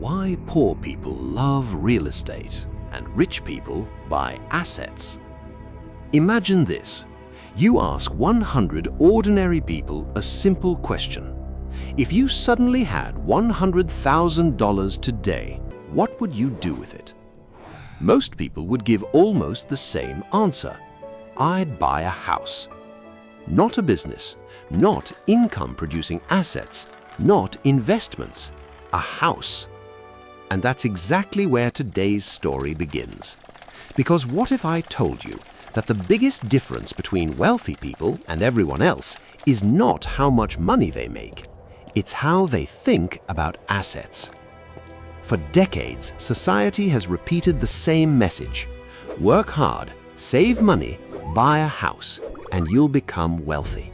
Why poor people love real estate and rich people buy assets. Imagine this. You ask 100 ordinary people a simple question. If you suddenly had $100,000 today, what would you do with it? Most people would give almost the same answer. I'd buy a house. Not a business, not income-producing assets, not investments, a house. And that's exactly where today's story begins. Because what if I told you that the biggest difference between wealthy people and everyone else is not how much money they make, it's how they think about assets. For decades, society has repeated the same message. Work hard, save money, buy a house, and you'll become wealthy.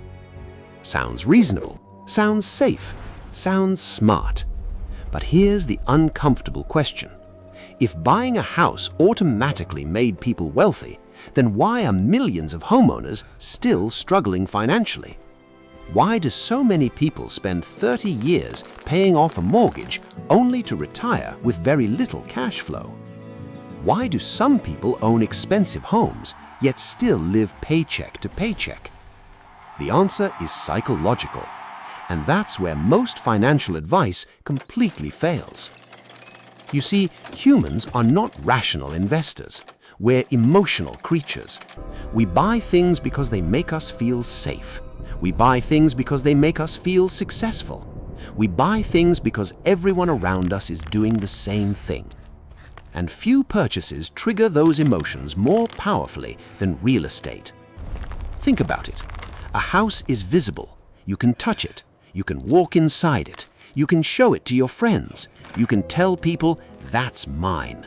Sounds reasonable, sounds safe, sounds smart. But here's the uncomfortable question. If buying a house automatically made people wealthy, then why are millions of homeowners still struggling financially? Why do so many people spend 30 years paying off a mortgage only to retire with very little cash flow? Why do some people own expensive homes yet still live paycheck to paycheck? The answer is psychological, and that's where most financial advice completely fails. You see, humans are not rational investors. We're emotional creatures. We buy things because they make us feel safe. We buy things because they make us feel successful. We buy things because everyone around us is doing the same thing. And few purchases trigger those emotions more powerfully than real estate. Think about it. A house is visible. You can touch it. You can walk inside it. You can show it to your friends. You can tell people, that's mine.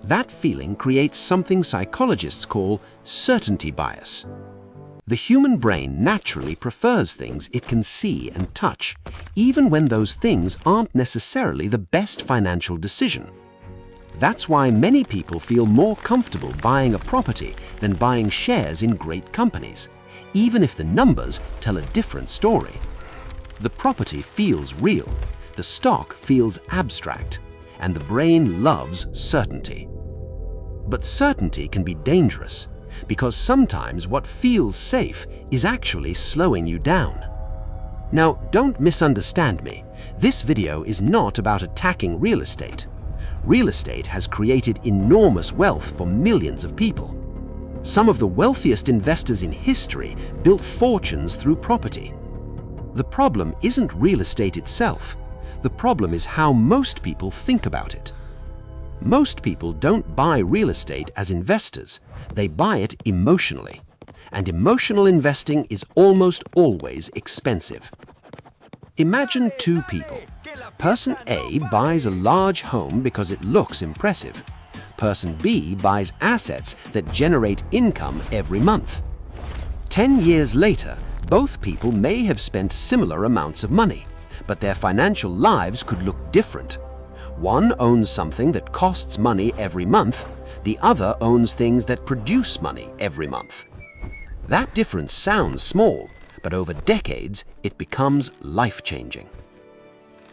That feeling creates something psychologists call certainty bias. The human brain naturally prefers things it can see and touch, even when those things aren't necessarily the best financial decision. That's why many people feel more comfortable buying a property than buying shares in great companies, even if the numbers tell a different story. The property feels real, the stock feels abstract, and the brain loves certainty. But certainty can be dangerous, because sometimes what feels safe is actually slowing you down. Now, don't misunderstand me. This video is not about attacking real estate. Real estate has created enormous wealth for millions of people. Some of the wealthiest investors in history built fortunes through property. The problem isn't real estate itself. The problem is how most people think about it. Most people don't buy real estate as investors. They buy it emotionally. And emotional investing is almost always expensive. Imagine two people. Person A buys a large home because it looks impressive. Person B buys assets that generate income every month. 10 years later, both people may have spent similar amounts of money, but their financial lives could look different. One owns something that costs money every month, the other owns things that produce money every month. That difference sounds small, but over decades, it becomes life-changing.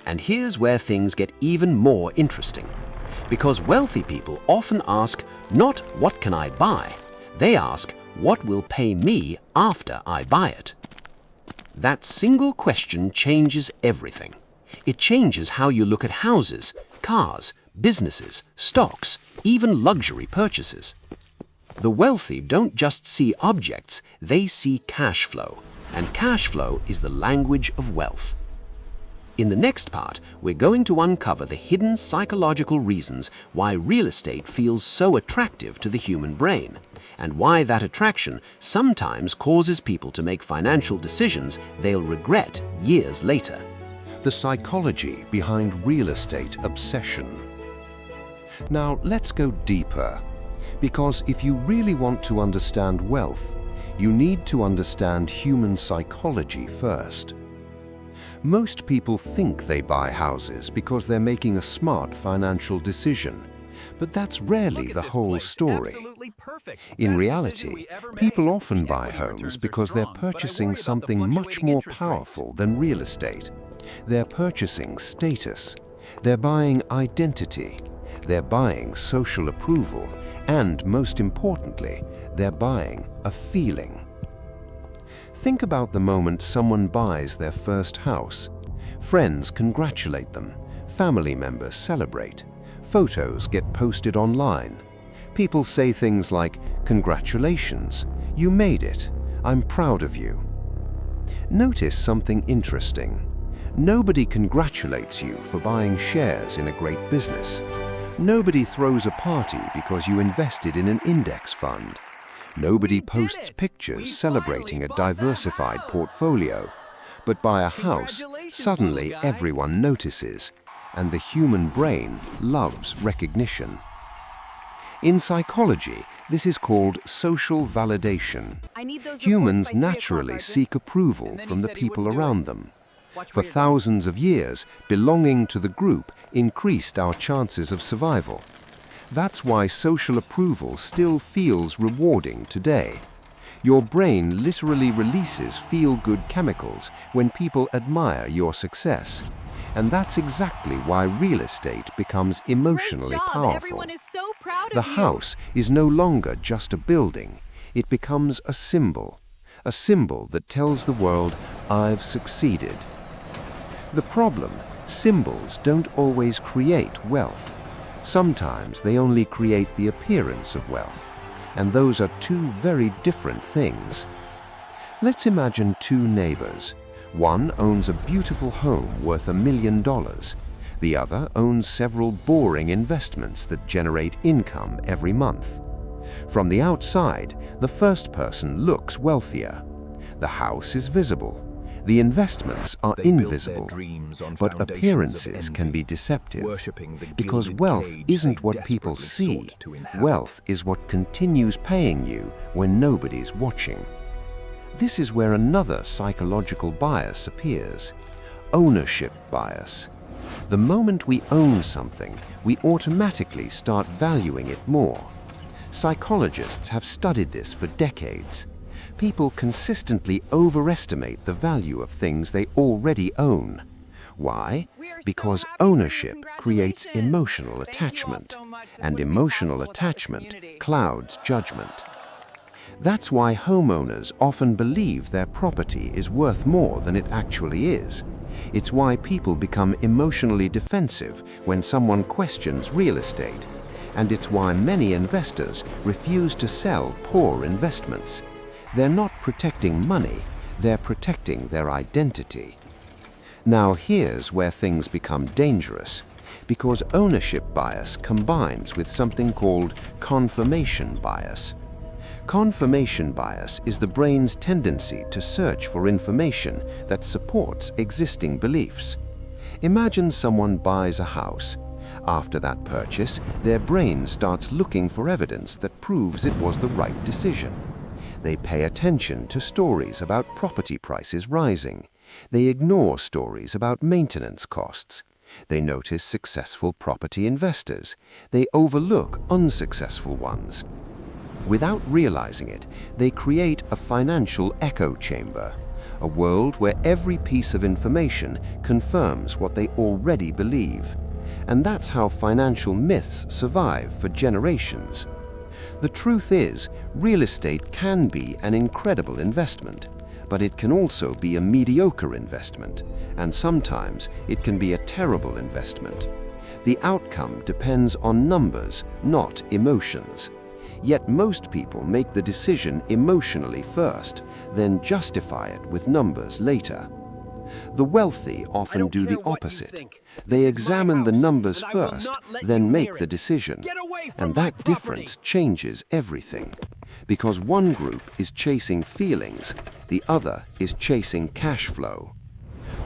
And here's where things get even more interesting. Because wealthy people often ask not what can I buy, they ask what will pay me after I buy it. That single question changes everything. It changes how you look at houses, cars, businesses, stocks, even luxury purchases. The wealthy don't just see objects, they see cash flow. And cash flow is the language of wealth. In the next part, we're going to uncover the hidden psychological reasons why real estate feels so attractive to the human brain, and why that attraction sometimes causes people to make financial decisions they'll regret years later. The psychology behind real estate obsession. Now, let's go deeper, because if you really want to understand wealth, you need to understand human psychology first. Most people think they buy houses because they're making a smart financial decision, but that's rarely the whole story. In reality, people often buy homes because they're purchasing something much more powerful than real estate. They're purchasing status. They're buying identity, they're buying social approval, and most importantly, they're buying a feeling. Think about the moment someone buys their first house. Friends congratulate them, family members celebrate, photos get posted online. People say things like, "Congratulations, you made it, I'm proud of you." Notice something interesting. Nobody congratulates you for buying shares in a great business. Nobody throws a party because you invested in an index fund. Nobody posts pictures celebrating a diversified portfolio. But buy a house, suddenly everyone notices, and the human brain loves recognition. In psychology, this is called social validation. Humans naturally seek approval from the people around them. For thousands of years, belonging to the group increased our chances of survival. That's why social approval still feels rewarding today. Your brain literally releases feel-good chemicals when people admire your success. And that's exactly why real estate becomes emotionally powerful. Everyone is so proud of The you. house is no longer just a building. It becomes a symbol that tells the world, "I've succeeded." The problem, symbols don't always create wealth. Sometimes they only create the appearance of wealth, and those are two very different things. Let's imagine two neighbors. One owns a beautiful home worth $1 million. The other owns several boring investments that generate income every month. From the outside, the first person looks wealthier. The house is visible. The investments are invisible, but appearances can be deceptive, because wealth isn't what people see. Wealth is what continues paying you when nobody's watching. This is where another psychological bias appears: ownership bias. The moment we own something, we automatically start valuing it more. Psychologists have studied this for decades. People consistently overestimate the value of things they already own. Why? Because ownership creates emotional attachment, and emotional attachment clouds judgment. That's why homeowners often believe their property is worth more than it actually is. It's why people become emotionally defensive when someone questions real estate. And it's why many investors refuse to sell poor investments. They're not protecting money, they're protecting their identity. Now here's where things become dangerous, because ownership bias combines with something called confirmation bias. Confirmation bias is the brain's tendency to search for information that supports existing beliefs. Imagine someone buys a house. After that purchase, their brain starts looking for evidence that proves it was the right decision. They pay attention to stories about property prices rising. They ignore stories about maintenance costs. They notice successful property investors. They overlook unsuccessful ones. Without realizing it, they create a financial echo chamber, a world where every piece of information confirms what they already believe. And that's how financial myths survive for generations. The truth is, real estate can be an incredible investment, but it can also be a mediocre investment, and sometimes it can be a terrible investment. The outcome depends on numbers, not emotions. Yet most people make the decision emotionally first, then justify it with numbers later. The wealthy often do the opposite. They examine the numbers first, then make the decision. And that difference changes everything. Because one group is chasing feelings, the other is chasing cash flow.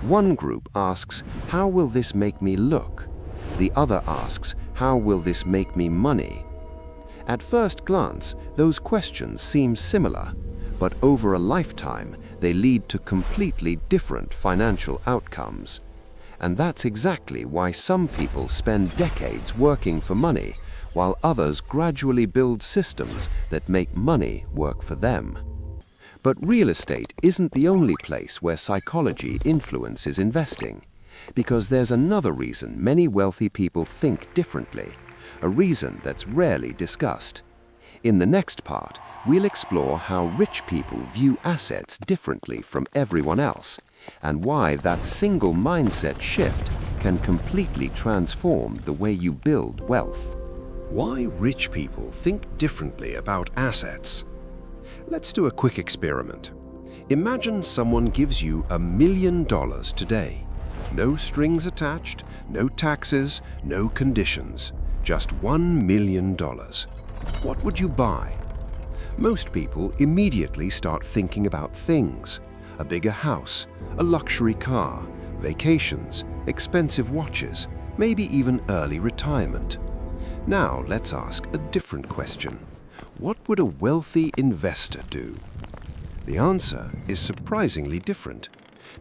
One group asks, "How will this make me look?" The other asks, "How will this make me money?" At first glance, those questions seem similar, but over a lifetime, they lead to completely different financial outcomes. And that's exactly why some people spend decades working for money, while others gradually build systems that make money work for them. But real estate isn't the only place where psychology influences investing. Because there's another reason many wealthy people think differently, a reason that's rarely discussed. In the next part, we'll explore how rich people view assets differently from everyone else, and why that single mindset shift can completely transform the way you build wealth. Why rich people think differently about assets. Let's do a quick experiment. Imagine someone gives you $1 million today. No strings attached, no taxes, no conditions. Just $1 million. What would you buy? Most people immediately start thinking about things. A bigger house, a luxury car, vacations, expensive watches, maybe even early retirement. Now let's ask a different question. What would a wealthy investor do? The answer is surprisingly different,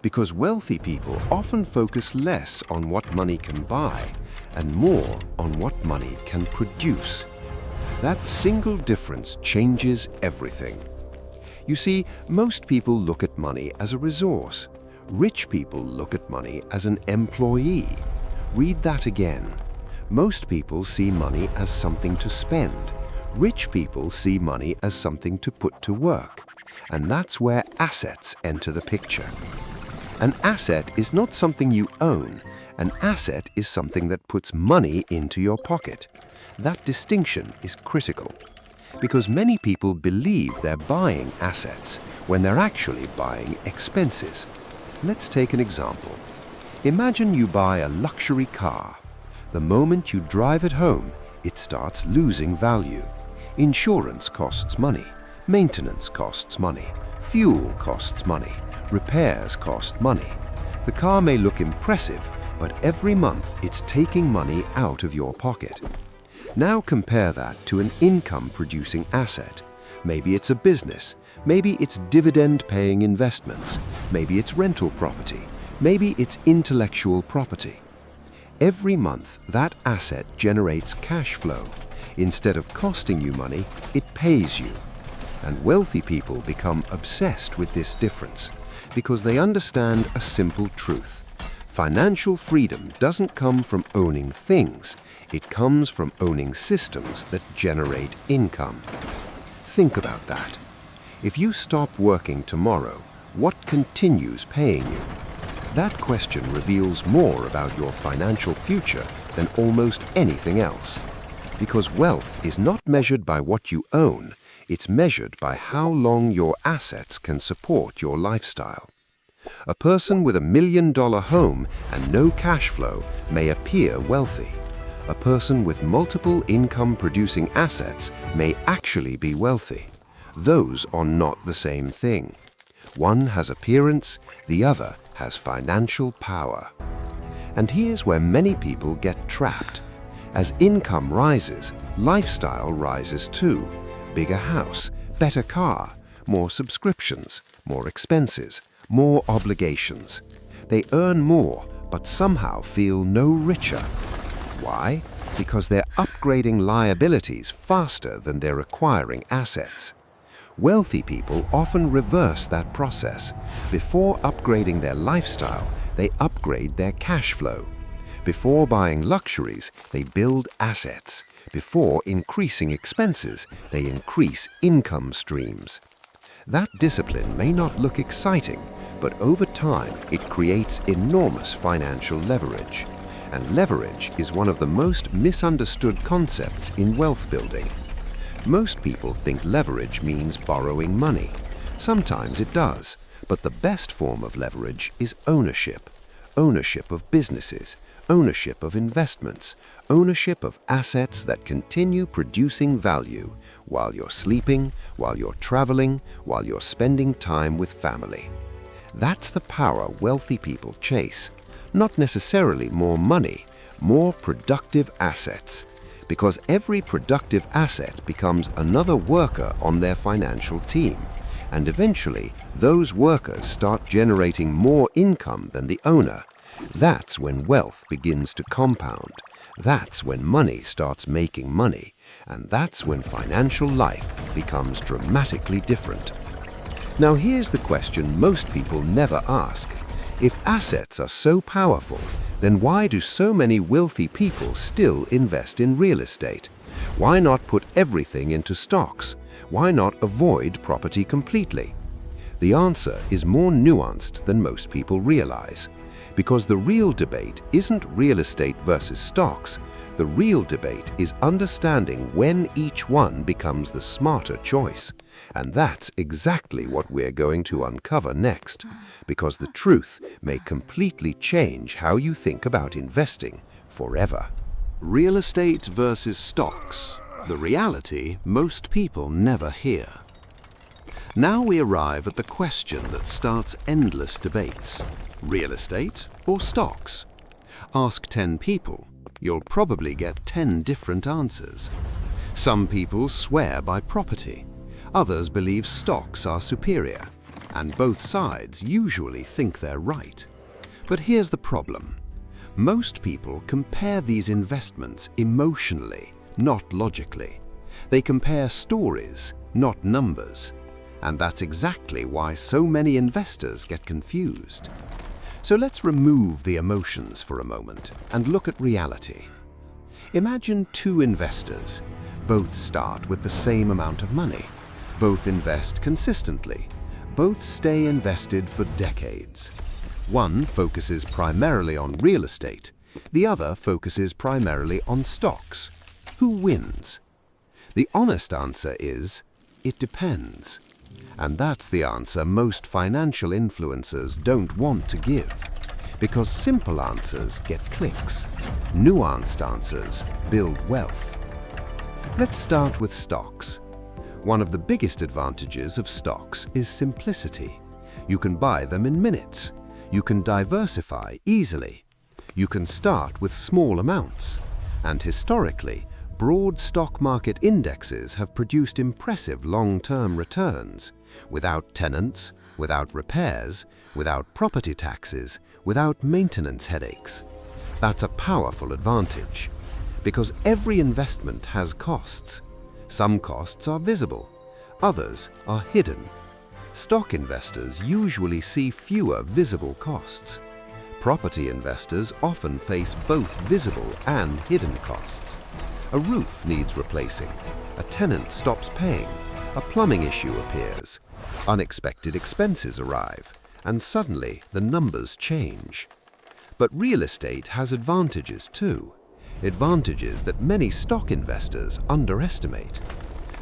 because wealthy people often focus less on what money can buy and more on what money can produce. That single difference changes everything. You see, most people look at money as a resource. Rich people look at money as an employee. Read that again. Most people see money as something to spend. Rich people see money as something to put to work. And that's where assets enter the picture. An asset is not something you own. An asset is something that puts money into your pocket. That distinction is critical, because many people believe they're buying assets when they're actually buying expenses. Let's take an example. Imagine you buy a luxury car. The moment you drive it home, it starts losing value. Insurance costs money, maintenance costs money, fuel costs money, repairs cost money. The car may look impressive, but every month it's taking money out of your pocket. Now compare that to an income-producing asset. Maybe it's a business, maybe it's dividend-paying investments, maybe it's rental property, maybe it's intellectual property. Every month, that asset generates cash flow. Instead of costing you money, it pays you. And wealthy people become obsessed with this difference because they understand a simple truth. Financial freedom doesn't come from owning things. It comes from owning systems that generate income. Think about that. If you stop working tomorrow, what continues paying you? That question reveals more about your financial future than almost anything else. Because wealth is not measured by what you own, it's measured by how long your assets can support your lifestyle. A person with $1 million home and no cash flow may appear wealthy. A person with multiple income-producing assets may actually be wealthy. Those are not the same thing. One has appearance, the other has financial power. And here's where many people get trapped. As income rises, lifestyle rises too. Bigger house, better car, more subscriptions, more expenses, more obligations. They earn more, but somehow feel no richer. Why? Because they're upgrading liabilities faster than they're acquiring assets. Wealthy people often reverse that process. Before upgrading their lifestyle, they upgrade their cash flow. Before buying luxuries, they build assets. Before increasing expenses, they increase income streams. That discipline may not look exciting, but over time it creates enormous financial leverage. And leverage is one of the most misunderstood concepts in wealth building. Most people think leverage means borrowing money. Sometimes it does, but the best form of leverage is ownership. Ownership of businesses, ownership of investments, ownership of assets that continue producing value while you're sleeping, while you're traveling, while you're spending time with family. That's the power wealthy people chase. Not necessarily more money, more productive assets. Because every productive asset becomes another worker on their financial team. And eventually, those workers start generating more income than the owner. That's when wealth begins to compound. That's when money starts making money. And that's when financial life becomes dramatically different. Now here's the question most people never ask. If assets are so powerful, then why do so many wealthy people still invest in real estate? Why not put everything into stocks? Why not avoid property completely? The answer is more nuanced than most people realize, because the real debate isn't real estate versus stocks. The real debate is understanding when each one becomes the smarter choice. And that's exactly what we're going to uncover next, because the truth may completely change how you think about investing forever. Real estate versus stocks, the reality most people never hear. Now we arrive at the question that starts endless debates. Real estate or stocks? Ask 10 people. You'll probably get 10 different answers. Some people swear by property. Others believe stocks are superior. And both sides usually think they're right. But here's the problem. Most people compare these investments emotionally, not logically. They compare stories, not numbers. And that's exactly why so many investors get confused. So let's remove the emotions for a moment and look at reality. Imagine two investors. Both start with the same amount of money. Both invest consistently. Both stay invested for decades. One focuses primarily on real estate. The other focuses primarily on stocks. Who wins? The honest answer is, it depends. And that's the answer most financial influencers don't want to give. Because simple answers get clicks. Nuanced answers build wealth. Let's start with stocks. One of the biggest advantages of stocks is simplicity. You can buy them in minutes. You can diversify easily. You can start with small amounts. And historically, broad stock market indexes have produced impressive long-term returns, without tenants, without repairs, without property taxes, without maintenance headaches. That's a powerful advantage, because every investment has costs. Some costs are visible, others are hidden. Stock investors usually see fewer visible costs. Property investors often face both visible and hidden costs. A roof needs replacing, a tenant stops paying, a plumbing issue appears, unexpected expenses arrive, and suddenly the numbers change. But real estate has advantages too, advantages that many stock investors underestimate.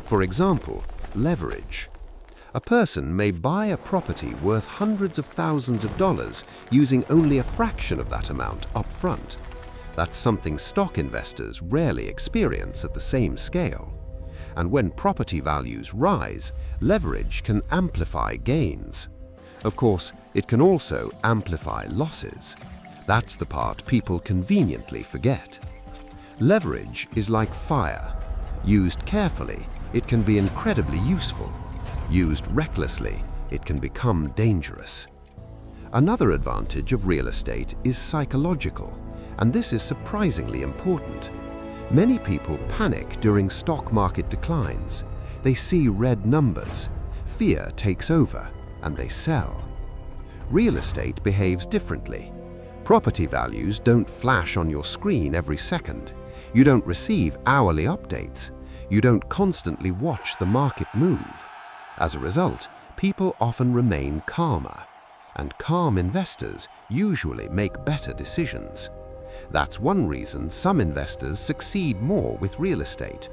For example, leverage. A person may buy a property worth hundreds of thousands of dollars using only a fraction of that amount up front. That's something stock investors rarely experience at the same scale. And when property values rise, leverage can amplify gains. Of course, it can also amplify losses. That's the part people conveniently forget. Leverage is like fire. Used carefully, it can be incredibly useful. Used recklessly, it can become dangerous. Another advantage of real estate is psychological, and this is surprisingly important. Many people panic during stock market declines. They see red numbers, fear takes over, and they sell. Real estate behaves differently. Property values don't flash on your screen every second. You don't receive hourly updates. You don't constantly watch the market move. As a result, people often remain calmer, and calm investors usually make better decisions. That's one reason some investors succeed more with real estate,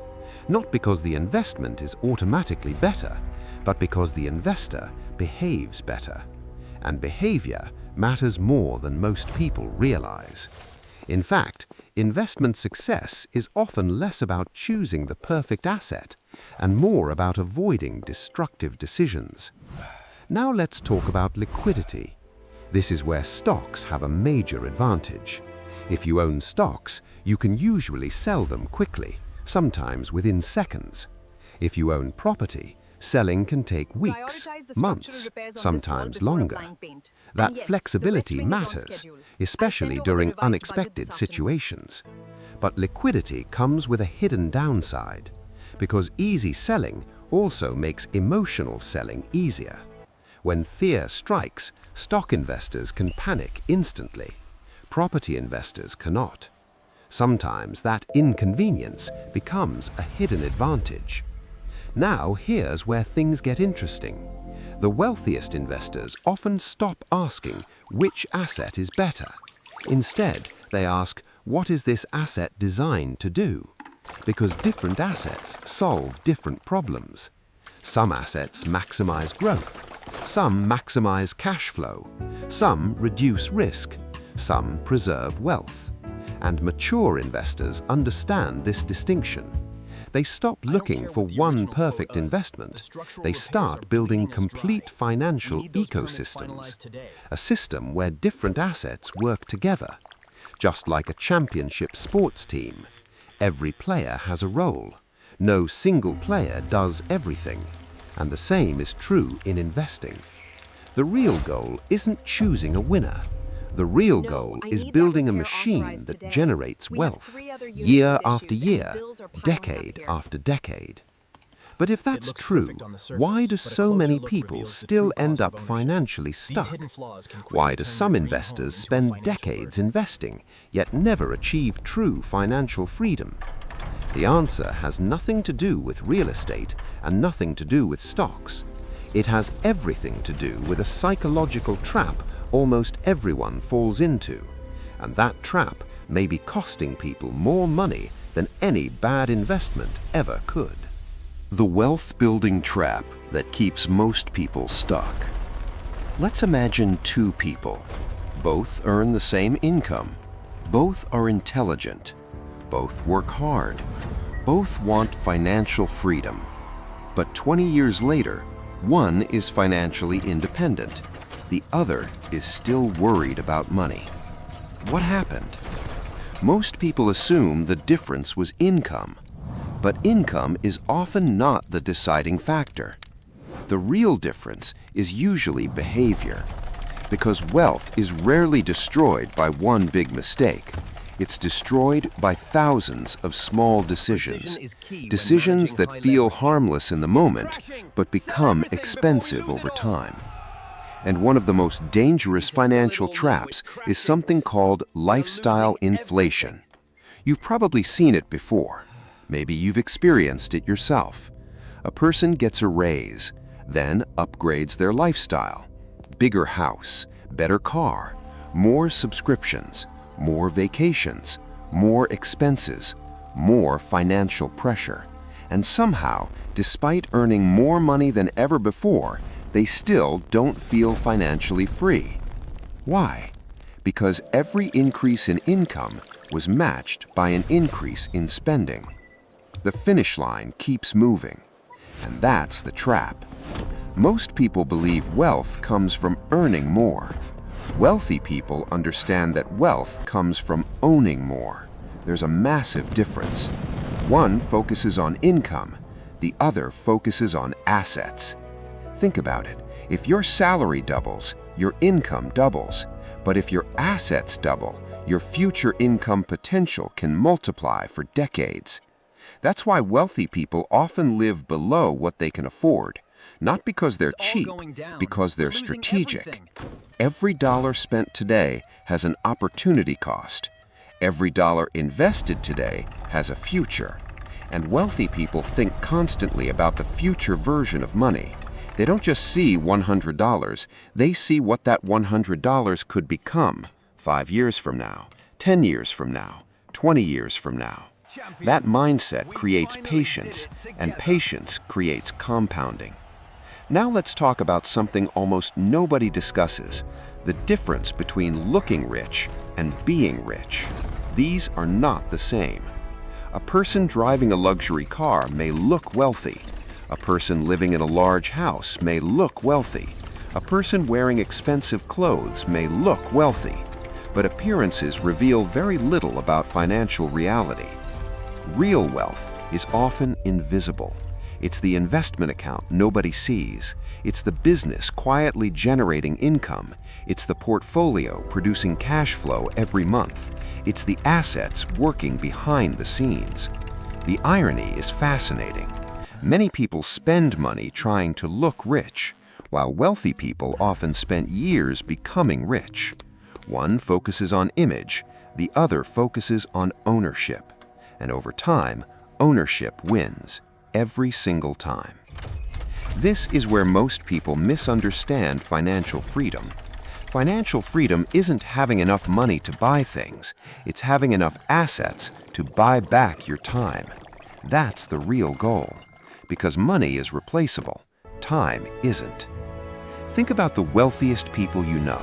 not because the investment is automatically better, but because the investor behaves better. And behavior matters more than most people realize. In fact, investment success is often less about choosing the perfect asset and more about avoiding destructive decisions. Now let's talk about liquidity. This is where stocks have a major advantage. If you own stocks, you can usually sell them quickly, sometimes within seconds. If you own property, selling can take weeks, months, sometimes longer. That flexibility matters, especially during unexpected situations. But liquidity comes with a hidden downside, because easy selling also makes emotional selling easier. When fear strikes, stock investors can panic instantly. Property investors cannot. Sometimes that inconvenience becomes a hidden advantage. Now here's where things get interesting. The wealthiest investors often stop asking which asset is better. Instead, they ask, what is this asset designed to do? Because different assets solve different problems. Some assets maximize growth. Some maximize cash flow. Some reduce risk. Some preserve wealth. And mature investors understand this distinction. They stop looking for one perfect investment. They start building complete financial ecosystems, a system where different assets work together. Just like a championship sports team, every player has a role. No single player does everything. And the same is true in investing. The real goal isn't choosing a winner. The real goal is building a machine that generates wealth, year after year, decade after decade. But if that's true, why do so many people still end up financially stuck? Why do some investors spend decades investing, yet never achieve true financial freedom? The answer has nothing to do with real estate and nothing to do with stocks. It has everything to do with a psychological trap almost everyone falls into, and that trap may be costing people more money than any bad investment ever could. The wealth-building trap that keeps most people stuck. Let's imagine two people. Both earn the same income. Both are intelligent. Both work hard. Both want financial freedom. But 20 years later, one is financially independent. The other is still worried about money. What happened? Most people assume the difference was income. But income is often not the deciding factor. The real difference is usually behavior. Because wealth is rarely destroyed by one big mistake. It's destroyed by thousands of small decisions. Decisions that feel harmless in the moment, but become expensive over time. And one of the most dangerous financial traps is something called lifestyle inflation. You've probably seen it before. Maybe you've experienced it yourself. A person gets a raise, then upgrades their lifestyle. Bigger house, better car, more subscriptions, more vacations, more expenses, more financial pressure. And somehow, despite earning more money than ever before, they still don't feel financially free. Why? Because every increase in income was matched by an increase in spending. The finish line keeps moving, and that's the trap. Most people believe wealth comes from earning more. Wealthy people understand that wealth comes from owning more. There's a massive difference. One focuses on income, the other focuses on assets. Think about it. If your salary doubles, your income doubles. But if your assets double, your future income potential can multiply for decades. That's why wealthy people often live below what they can afford. Not because they're cheap, because they're strategic. Every dollar spent today has an opportunity cost. Every dollar invested today has a future. And wealthy people think constantly about the future version of money. They don't just see $100, they see what that $100 could become 5 years from now, 10 years from now, 20 years from now. That mindset creates patience, and patience creates compounding. Now let's talk about something almost nobody discusses, the difference between looking rich and being rich. These are not the same. A person driving a luxury car may look wealthy. A person living in a large house may look wealthy. A person wearing expensive clothes may look wealthy. But appearances reveal very little about financial reality. Real wealth is often invisible. It's the investment account nobody sees. It's the business quietly generating income. It's the portfolio producing cash flow every month. It's the assets working behind the scenes. The irony is fascinating. Many people spend money trying to look rich, while wealthy people often spent years becoming rich. One focuses on image, the other focuses on ownership. And over time, ownership wins, every single time. This is where most people misunderstand financial freedom. Financial freedom isn't having enough money to buy things, it's having enough assets to buy back your time. That's the real goal. Because money is replaceable, time isn't. Think about the wealthiest people you know.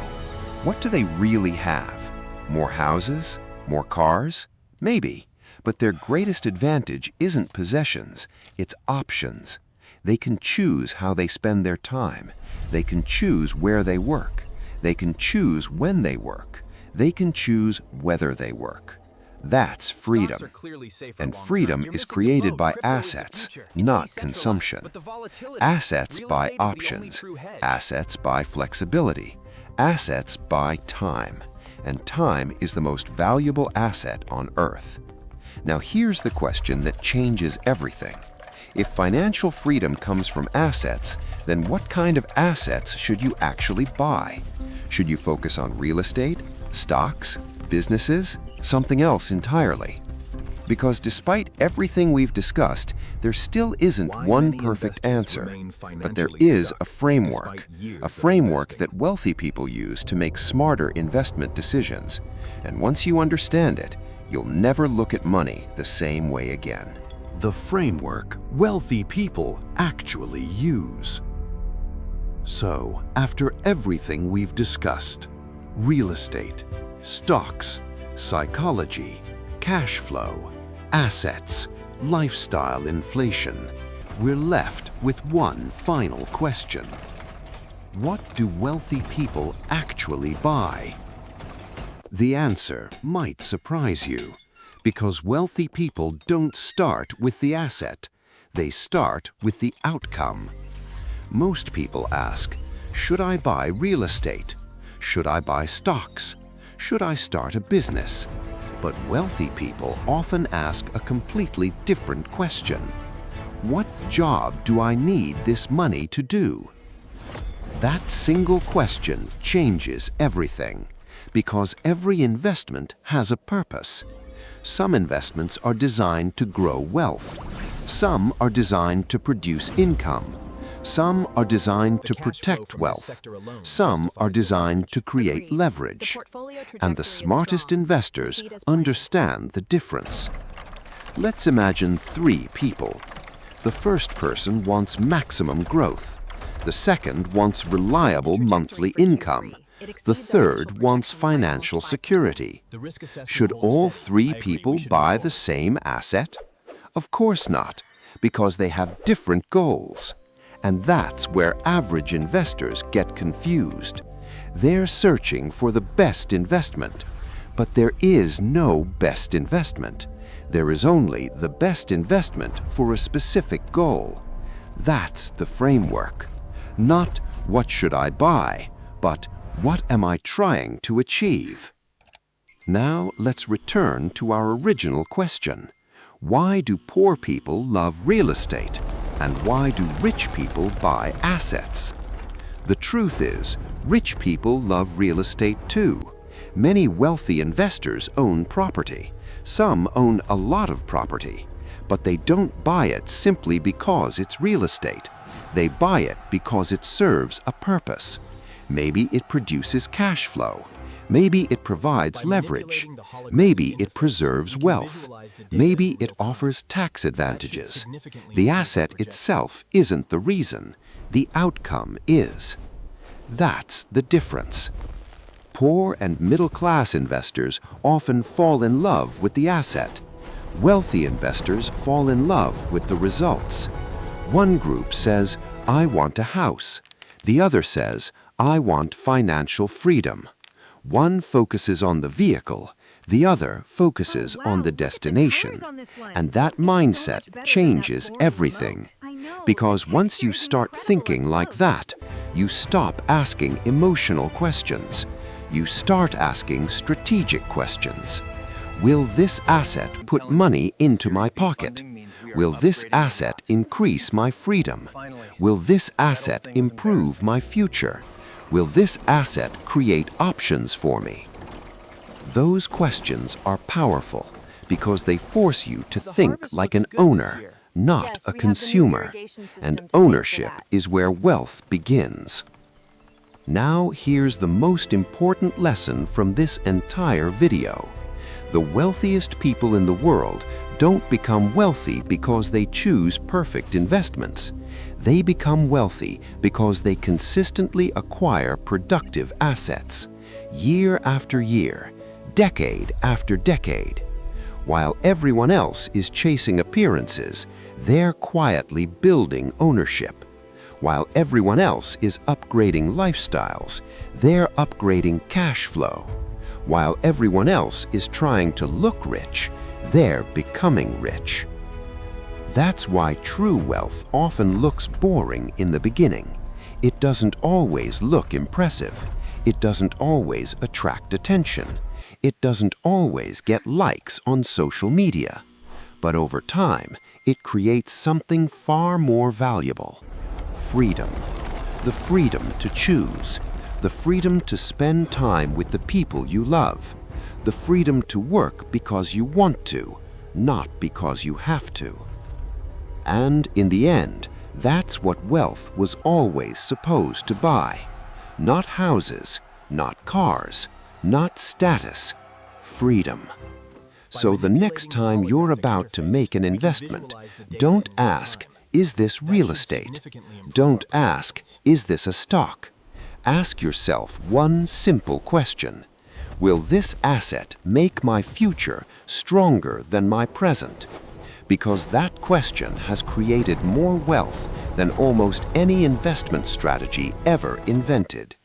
What do they really have? More houses? More cars? Maybe. But their greatest advantage isn't possessions, it's options. They can choose how they spend their time. They can choose where they work. They can choose when they work. They can choose whether they work. That's freedom. And freedom is created by assets, not consumption. Assets buy options. Assets buy flexibility. Assets buy time. And time is the most valuable asset on Earth. Now here's the question that changes everything. If financial freedom comes from assets, then what kind of assets should you actually buy? Should you focus on real estate, stocks, businesses, something else entirely? Because despite everything we've discussed, there still isn't one perfect answer. But there is a framework that wealthy people use to make smarter investment decisions. And once you understand it, you'll never look at money the same way again. The framework wealthy people actually use. So, after everything we've discussed, real estate, stocks, psychology, cash flow, assets, lifestyle inflation, we're left with one final question. What do wealthy people actually buy? The answer might surprise you, because wealthy people don't start with the asset, they start with the outcome. Most people ask, should I buy real estate? Should I buy stocks? Should I start a business? But wealthy people often ask a completely different question. What job do I need this money to do? That single question changes everything, because every investment has a purpose. Some investments are designed to grow wealth. Some are designed to produce income. Some are designed to protect wealth. Some are designed to create leverage. And the smartest investors understand the difference. Let's imagine 3 people. The first person wants maximum growth. The second wants reliable monthly income. The third wants financial security. Should all 3 people buy the same asset? Of course not, because they have different goals. And that's where average investors get confused. They're searching for the best investment. But there is no best investment. There is only the best investment for a specific goal. That's the framework. Not what should I buy, but what am I trying to achieve? Now let's return to our original question. Why do poor people love real estate? And why do rich people buy assets? The truth is, rich people love real estate too. Many wealthy investors own property. Some own a lot of property. But they don't buy it simply because it's real estate. They buy it because it serves a purpose. Maybe it produces cash flow. Maybe it provides leverage. Maybe it preserves wealth. Maybe it offers tax advantages. The asset itself isn't the reason. The outcome is. That's the difference. Poor and middle-class investors often fall in love with the asset. Wealthy investors fall in love with the results. One group says, I want a house. The other says, I want financial freedom. One focuses on the vehicle, the other focuses on the destination. And that mindset changes everything. Because once you start thinking like that, you stop asking emotional questions. You start asking strategic questions. Will this asset put money into my pocket? Will this asset increase my freedom? Will this asset improve my future? Will this asset create options for me? Those questions are powerful because they force you to think like an owner, not a consumer. And ownership is where wealth begins. Now here's the most important lesson from this entire video. The wealthiest people in the world don't become wealthy because they choose perfect investments. They become wealthy because they consistently acquire productive assets, year after year, decade after decade. While everyone else is chasing appearances, they're quietly building ownership. While everyone else is upgrading lifestyles, they're upgrading cash flow. While everyone else is trying to look rich, they're becoming rich. That's why true wealth often looks boring in the beginning. It doesn't always look impressive. It doesn't always attract attention. It doesn't always get likes on social media. But over time, it creates something far more valuable. Freedom. The freedom to choose. The freedom to spend time with the people you love. The freedom to work because you want to, not because you have to. And in the end, that's what wealth was always supposed to buy. Not houses, not cars, not status, freedom. So the next time you're about to make an investment, don't ask, is this real estate? Don't ask, is this a stock? Ask yourself one simple question. Will this asset make my future stronger than my present? Because that question has created more wealth than almost any investment strategy ever invented.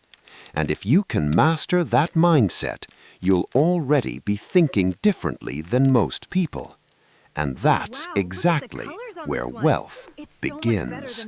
And if you can master that mindset, you'll already be thinking differently than most people. And that's exactly where wealth begins.